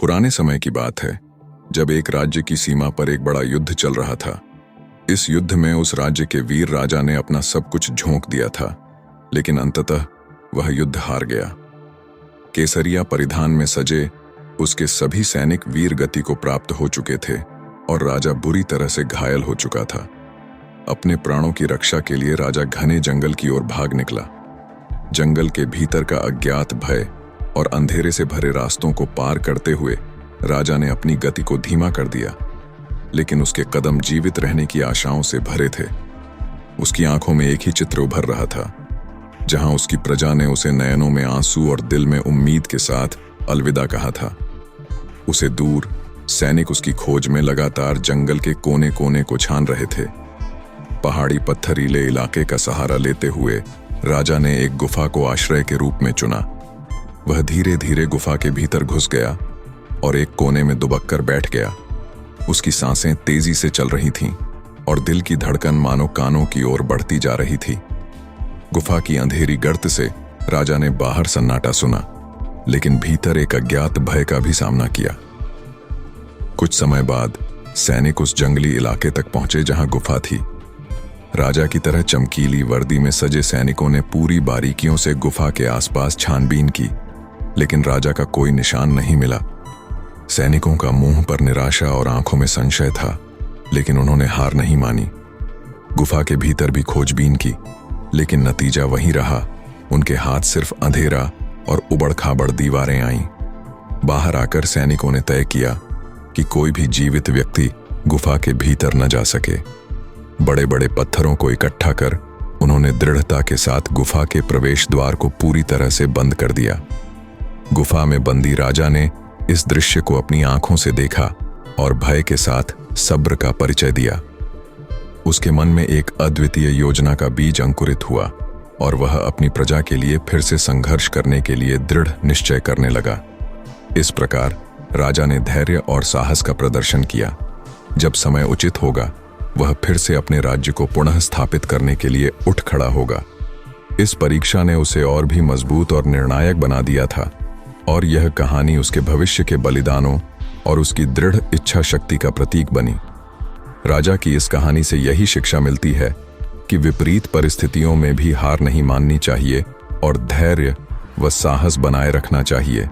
पुराने समय की बात है, जब एक राज्य की सीमा पर एक बड़ा युद्ध चल रहा था। इस युद्ध में उस राज्य के वीर राजा ने अपना सब कुछ झोंक दिया था, लेकिन अंततः वह युद्ध हार गया। केसरिया परिधान में सजे उसके सभी सैनिक वीर गति को प्राप्त हो चुके थे और राजा बुरी तरह से घायल हो चुका था। अपने प्राणों की रक्षा के लिए राजा घने जंगल की ओर भाग निकला। जंगल के भीतर का अज्ञात भय और अंधेरे से भरे रास्तों को पार करते हुए राजा ने अपनी गति को धीमा कर दिया, लेकिन उसके कदम जीवित रहने की आशाओं से भरे थे। उसकी आंखों में एक ही चित्र उभर रहा था, जहां उसकी प्रजा ने उसे नयनों में आंसू और दिल में उम्मीद के साथ अलविदा कहा था। उसे दूर सैनिक उसकी खोज में लगातार जंगल के कोने कोने को छान रहे थे। पहाड़ी पत्थरीले इलाके का सहारा लेते हुए राजा ने एक गुफा को आश्रय के रूप में चुना। वह धीरे धीरे गुफा के भीतर घुस गया और एक कोने में दुबक कर बैठ गया। उसकी सांसें तेजी से चल रही थीं और दिल की धड़कन मानो कानों की ओर बढ़ती जा रही थी। गुफा की अंधेरी गर्त से राजा ने बाहर सन्नाटा सुना, लेकिन भीतर एक अज्ञात भय का भी सामना किया। कुछ समय बाद सैनिक उस जंगली इलाके तक पहुंचे जहां गुफा थी। राजा की तरह चमकीली वर्दी में सजे सैनिकों ने पूरी बारीकियों से गुफा के आसपास छानबीन की, लेकिन राजा का कोई निशान नहीं मिला। सैनिकों का मुंह पर निराशा और आंखों में संशय था, लेकिन उन्होंने हार नहीं मानी। गुफा के भीतर भी खोजबीन की, लेकिन नतीजा वही रहा। उनके हाथ सिर्फ अंधेरा और उबड़-खाबड़ दीवारें आईं। बाहर आकर सैनिकों ने तय किया कि कोई भी जीवित व्यक्ति गुफा के भीतर न जा सके। बड़े बड़े पत्थरों को इकट्ठा कर उन्होंने दृढ़ता के साथ गुफा के प्रवेश द्वार को पूरी तरह से बंद कर दिया। गुफा में बंदी राजा ने इस दृश्य को अपनी आंखों से देखा और भय के साथ सब्र का परिचय दिया। उसके मन में एक अद्वितीय योजना का बीज अंकुरित हुआ और वह अपनी प्रजा के लिए फिर से संघर्ष करने के लिए दृढ़ निश्चय करने लगा। इस प्रकार राजा ने धैर्य और साहस का प्रदर्शन किया। जब समय उचित होगा, वह फिर से अपने राज्य को पुनः स्थापित करने के लिए उठ खड़ा होगा। इस परीक्षा ने उसे और भी मजबूत और निर्णायक बना दिया था, और यह कहानी उसके भविष्य के बलिदानों और उसकी दृढ़ इच्छा शक्ति का प्रतीक बनी। राजा की इस कहानी से यही शिक्षा मिलती है कि विपरीत परिस्थितियों में भी हार नहीं माननी चाहिए और धैर्य व साहस बनाए रखना चाहिए।